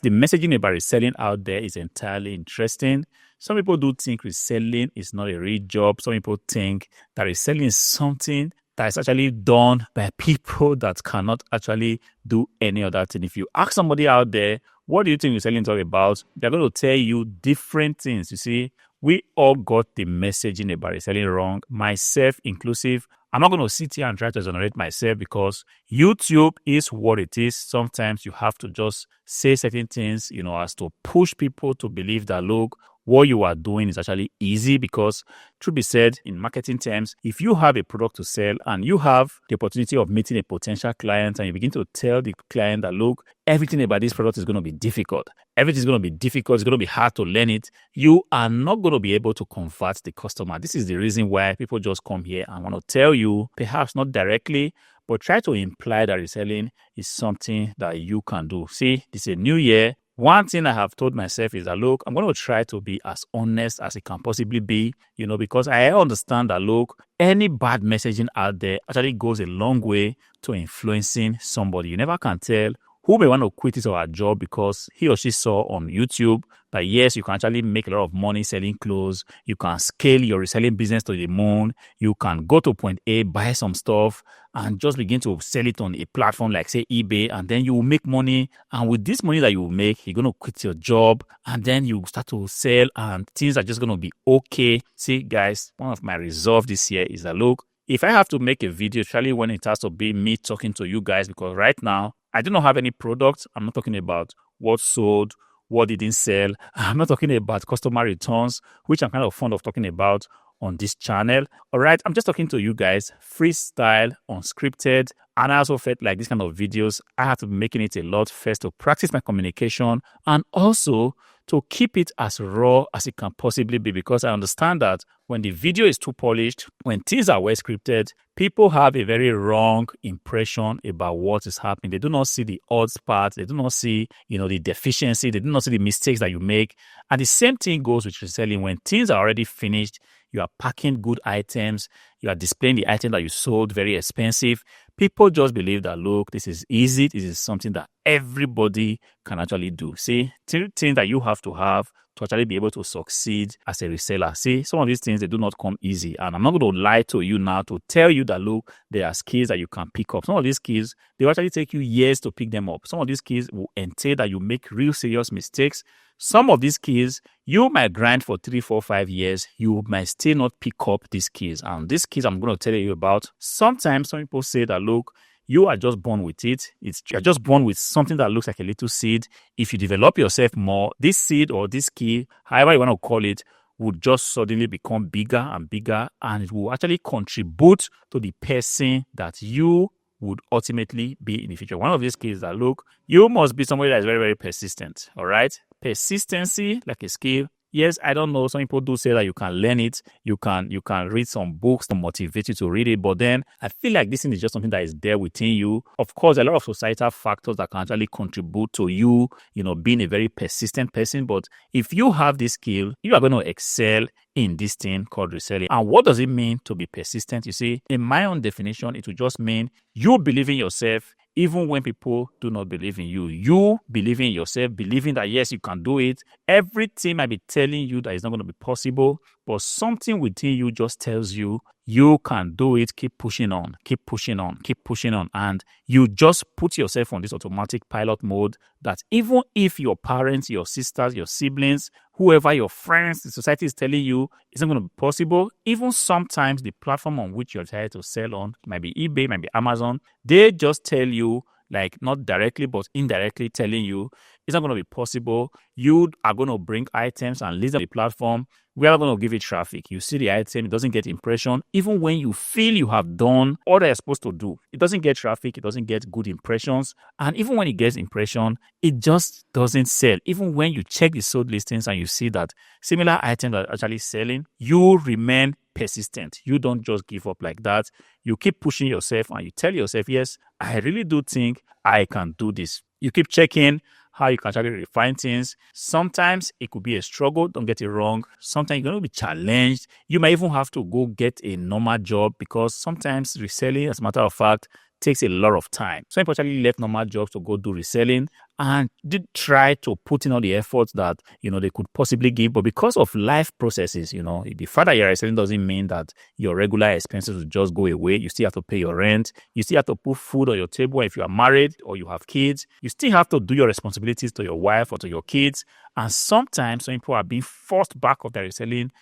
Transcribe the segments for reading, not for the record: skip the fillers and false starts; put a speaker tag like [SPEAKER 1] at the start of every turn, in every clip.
[SPEAKER 1] The messaging about reselling out there is entirely interesting. Some people do think reselling is not a real job. Some people think that reselling is something that is actually done by people that cannot actually do any other thing. If you ask somebody out there, what do you think reselling is all about? They're going to tell you different things. You see, we all got the messaging about reselling wrong, myself inclusive. I'm not going to sit here and try to exonerate myself because YouTube is what it is. Sometimes you have to just say certain things, as to push people to believe that, look, what you are doing is actually easy because, truth be said, in marketing terms, if you have a product to sell and you have the opportunity of meeting a potential client and you begin to tell the client that, look, everything about this product is going to be difficult. Everything is going to be difficult. It's going to be hard to learn it. You are not going to be able to convert the customer. This is the reason why people just come here and want to tell you, perhaps not directly, but try to imply that reselling is something that you can do. See, this is a new year. One thing I have told myself is that, look, I'm going to try to be as honest as it can possibly be, because I understand that, look, any bad messaging out there actually goes a long way to influencing somebody. You never can tell who may want to quit his or her job because he or she saw on YouTube that, yes, you can actually make a lot of money selling clothes. You can scale your reselling business to the moon. You can go to point A, buy some stuff, and just begin to sell it on a platform like, say, eBay, and then you will make money. And with this money that you will make, you're going to quit your job, and then you start to sell, and things are just going to be okay. See, guys, one of my resolve this year is that, look, if I have to make a video, especially when it has to be me talking to you guys, because right now, I do not have any products. I'm not talking about what sold, what didn't sell. I'm not talking about customer returns, which I'm kind of fond of talking about on this channel. All right, I'm just talking to you guys, freestyle, unscripted. And I also felt like this kind of videos, I have to be making it a lot first to practice my communication and also to keep it as raw as it can possibly be, because I understand that when the video is too polished, when things are well scripted, people have a very wrong impression about what is happening. They do not see the odds part. They do not see, the deficiency. They do not see the mistakes that you make. And the same thing goes with reselling. When things are already finished, you are packing good items, you are displaying the item that you sold very expensive. People just believe that, look, this is easy. This is something that everybody can actually do. See, things that you have to actually be able to succeed as a reseller. See, some of these things, they do not come easy. And I'm not going to lie to you now to tell you that, look, there are skills that you can pick up. Some of these skills, they will actually take you years to pick them up. Some of these skills will entail that you make real serious mistakes. Some of these skills, you might grind for 3, 4, 5 years. You might still not pick up these skills. And these skills I'm going to tell you about, sometimes some people say that, look, you are just born with it. You're just born with something that looks like a little seed. If you develop yourself more, this seed or this skill, however you want to call it, would just suddenly become bigger and bigger, and it will actually contribute to the person that you would ultimately be in the future. One of these skills that, look, you must be somebody that is very, very persistent. All right? Persistency, like a skill. Yes, I don't know. Some people do say that you can learn it. You can read some books to motivate you to read it. But then I feel like this thing is just something that is there within you. Of course, a lot of societal factors that can actually contribute to you, being a very persistent person. But if you have this skill, you are going to excel in this thing called reselling. And what does it mean to be persistent? You see, in my own definition, it will just mean you believe in yourself even when people do not believe in you. You believe in yourself, believing that, yes, you can do it. Everything might be telling you that it's not going to be possible, but something within you just tells you, you can do it. Keep pushing on, keep pushing on, keep pushing on. And you just put yourself on this automatic pilot mode that even if your parents, your sisters, your siblings, whoever, your friends, the society is telling you it's not going to be possible, even sometimes the platform on which you're trying to sell on, might be eBay, might be Amazon, they just tell you, like not directly but indirectly telling you it's not going to be possible. You are going to bring items and list on the platform. We are going to give it traffic. You see the item, it doesn't get impression. Even when you feel you have done all that you're supposed to do, it doesn't get traffic, it doesn't get good impressions. And even when it gets impression, it just doesn't sell. Even when you check the sold listings and you see that similar items are actually selling, you remain persistent. You don't just give up like that. You keep pushing yourself and you tell yourself, yes, I really do think I can do this. You keep checking how you can actually refine things. Sometimes it could be a struggle, don't get it wrong. Sometimes you're going to be challenged. You might even have to go get a normal job because sometimes reselling, as a matter of fact, takes a lot of time. Some people actually left normal jobs to go do reselling. and did try to put in all the efforts that, they could possibly give. But because of life processes, the fact that you're reselling doesn't mean that your regular expenses will just go away. You still have to pay your rent. You still have to put food on your table. If you are married or you have kids, you still have to do your responsibilities to your wife or to your kids. And sometimes some people are being forced back of their reselling,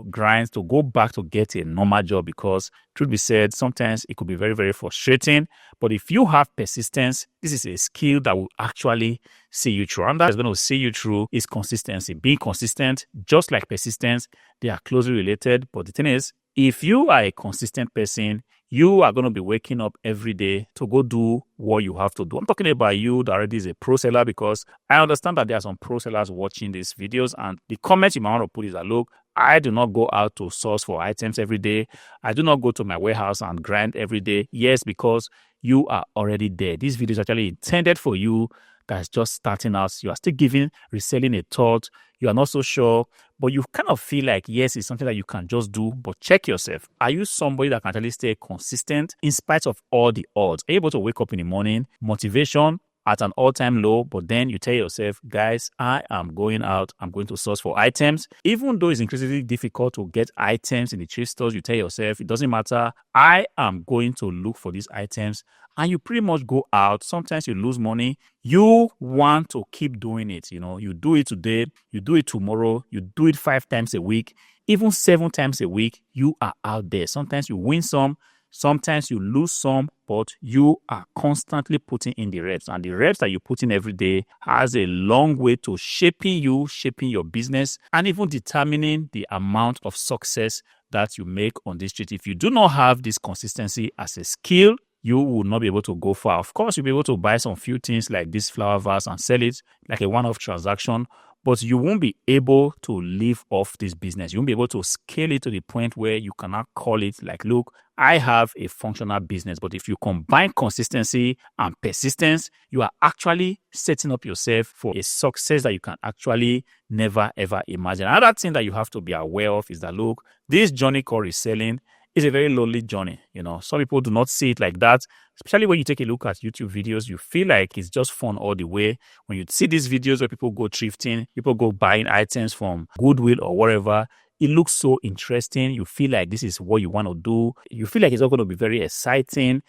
[SPEAKER 1] grinds to go back to get a normal job because, truth be said, sometimes it could be very, very frustrating. But if you have persistence, this is a skill that will actually see you through. And that is going to see you through is consistency. Being consistent, just like persistence, they are closely related. But the thing is, if you are a consistent person, you are going to be waking up every day to go do what you have to do. I'm talking about you that already is a pro seller, because I understand that there are some pro sellers watching these videos, and the comment you might want to put is that, look, I do not go out to source for items every day. I do not go to my warehouse and grind every day. Yes, because you are already there. This video is actually intended for you that's just starting out. You are still giving reselling a thought. You are not so sure, but you kind of feel like, yes, it's something that you can just do, but check yourself. Are you somebody that can actually stay consistent in spite of all the odds? Are you able to wake up in the morning, motivation at an all-time low, but then you tell yourself, guys, I am going out, I'm going to source for items. Even though it's increasingly difficult to get items in the thrift stores, you tell yourself, it doesn't matter, I am going to look for these items. And you pretty much go out. Sometimes you lose money. You want to keep doing it. You do it today, you do it tomorrow, you do it 5 times a week, even 7 times a week. You are out there. Sometimes you win some, sometimes you lose some, but you are constantly putting in the reps. And the reps that you put in every day has a long way to shaping you, shaping your business, and even determining the amount of success that you make on this street. If you do not have this consistency as a skill, you will not be able to go far. Of course, you'll be able to buy some few things like this flower vase and sell it like a one-off transaction, but you won't be able to live off this business. You won't be able to scale it to the point where you cannot call it like, look, I have a functional business. But if you combine consistency and persistence, you are actually setting up yourself for a success that you can actually never, ever imagine. Another thing that you have to be aware of is that, look, this journey called reselling is a very lonely journey. Some people do not see it like that. Especially when you take a look at YouTube videos, you feel like it's just fun all the way. When you see these videos where people go thrifting, people go buying items from Goodwill or wherever, it looks so interesting. You feel like this is what you want to do. You feel like it's all going to be very exciting,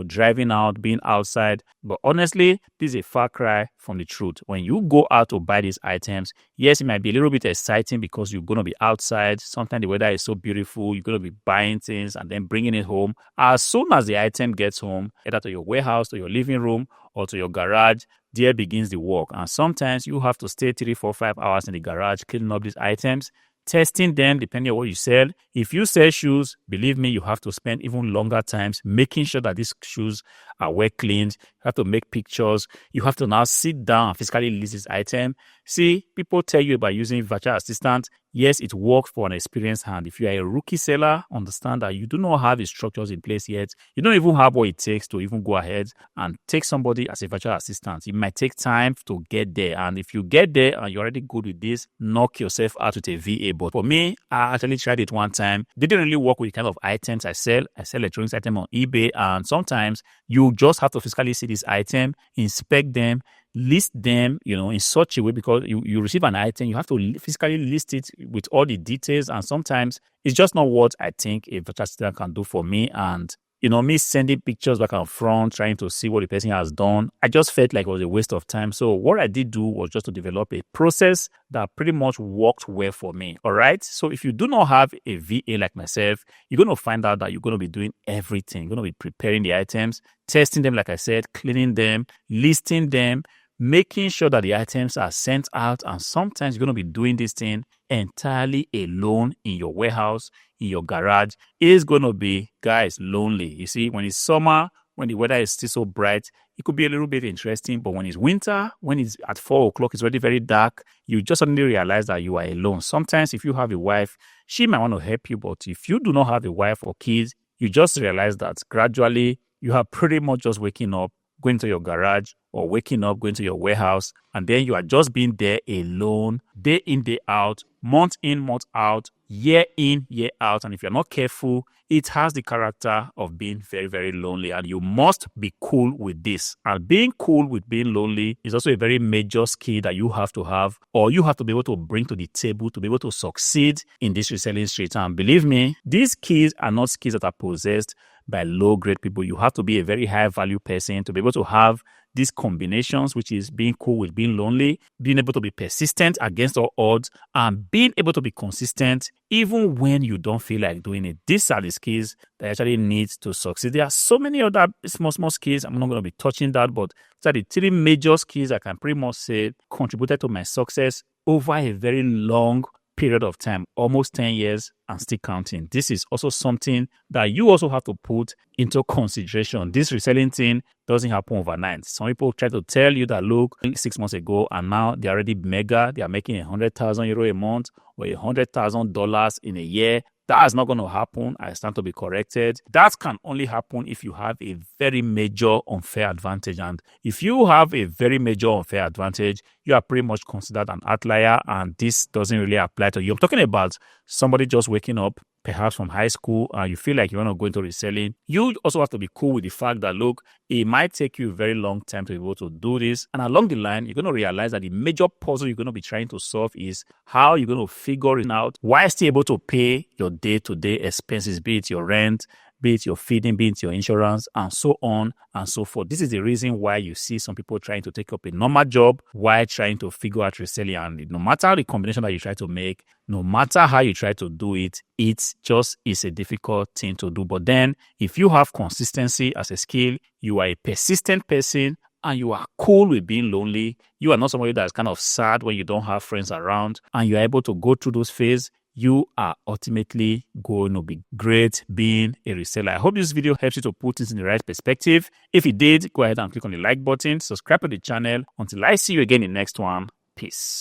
[SPEAKER 1] driving out, being outside. But honestly, this is a far cry from the truth. When you go out to buy these items, yes, it might be a little bit exciting because you're going to be outside. Sometimes the weather is so beautiful. You're going to be buying things and then bringing it home. As soon as the item gets home, either to your warehouse, to your living room, or to your garage, there begins the work. And sometimes you have to stay 3, 4, 5 hours in the garage cleaning up these items, testing them depending on what you sell. If you sell shoes, believe me, you have to spend even longer times making sure that these shoes are well cleaned. You have to make pictures. You have to now sit down and physically list this item. See, people tell you about using virtual assistant. Yes, it works for an experienced hand. If you are a rookie seller, understand that you do not have the structures in place yet. You don't even have what it takes to even go ahead and take somebody as a virtual assistant. It might take time to get there. And if you get there and you're already good with this, knock yourself out with a VA. But for me, I actually tried it one time. Didn't really work with the kind of items I sell. I sell electronics items on eBay. And sometimes you just have to physically see this item, inspect them, list them, in such a way, because you receive an item, you have to physically list it with all the details. And sometimes it's just not what I think a virtual assistant can do for me. And, me sending pictures back and front, trying to see what the person has done, I just felt like it was a waste of time. So what I did do was just to develop a process that pretty much worked well for me. All right. So if you do not have a VA like myself, you're going to find out that you're going to be doing everything. You're going to be preparing the items, testing them, like I said, cleaning them, listing them, making sure that the items are sent out. And sometimes you're going to be doing this thing entirely alone in your warehouse, in your garage. It is going to be, guys, lonely. You see, when it's summer, when the weather is still so bright, it could be a little bit interesting. But when it's winter, when it's at 4 o'clock, it's already very dark, you just suddenly realize that you are alone. Sometimes if you have a wife, she might want to help you. But if you do not have a wife or kids, you just realize that gradually you are pretty much just waking up, going to your garage, or waking up, going to your warehouse, and then you are just being there alone, day in, day out, month in, month out, year in, year out. And if you're not careful, it has the character of being very, very lonely. And you must be cool with this. And being cool with being lonely is also a very major skill that you have to have, or you have to be able to bring to the table to be able to succeed in this reselling street. And believe me, these skills are not skills that are possessed by low-grade people. You have to be a very high-value person to be able to have these combinations, which is being cool with being lonely, being able to be persistent against all odds, and being able to be consistent even when you don't feel like doing it. These are the skills that actually need to succeed. There are so many other small skills. I'm not going to be touching that, but these are the three major skills I can pretty much say contributed to my success over a very long period of time, almost 10 years and still counting. This is also something that you also have to put into consideration. This reselling thing doesn't happen overnight. Some people try to tell you that, look, 6 months ago and now they're already mega, they are making €100,000 a month or $100,000 in a year. That's not going to happen. I stand to be corrected. That can only happen if you have a very major unfair advantage. And if you have a very major unfair advantage, you are pretty much considered an outlier, and this doesn't really apply to you. I'm talking about somebody just waking up, perhaps from high school, and you feel like you want to go into reselling. You also have to be cool with the fact that, look, it might take you a very long time to be able to do this. And along the line, you're going to realize that the major puzzle you're going to be trying to solve is how you're going to figure it out while still able to pay your day-to-day expenses, be it your rent, be it your feeding, be it your insurance, and so on and so forth. This is the reason why you see some people trying to take up a normal job while trying to figure out reselling. And no matter the combination that you try to make, no matter how you try to do it, it just is a difficult thing to do. But then, if you have consistency as a skill, you are a persistent person, and you are cool with being lonely, you are not somebody that is kind of sad when you don't have friends around, and you are able to go through those phases, you are ultimately going to be great being a reseller. I hope this video helps you to put things in the right perspective. If it did, go ahead and click on the like button, subscribe to the channel. Until I see you again in the next one, peace.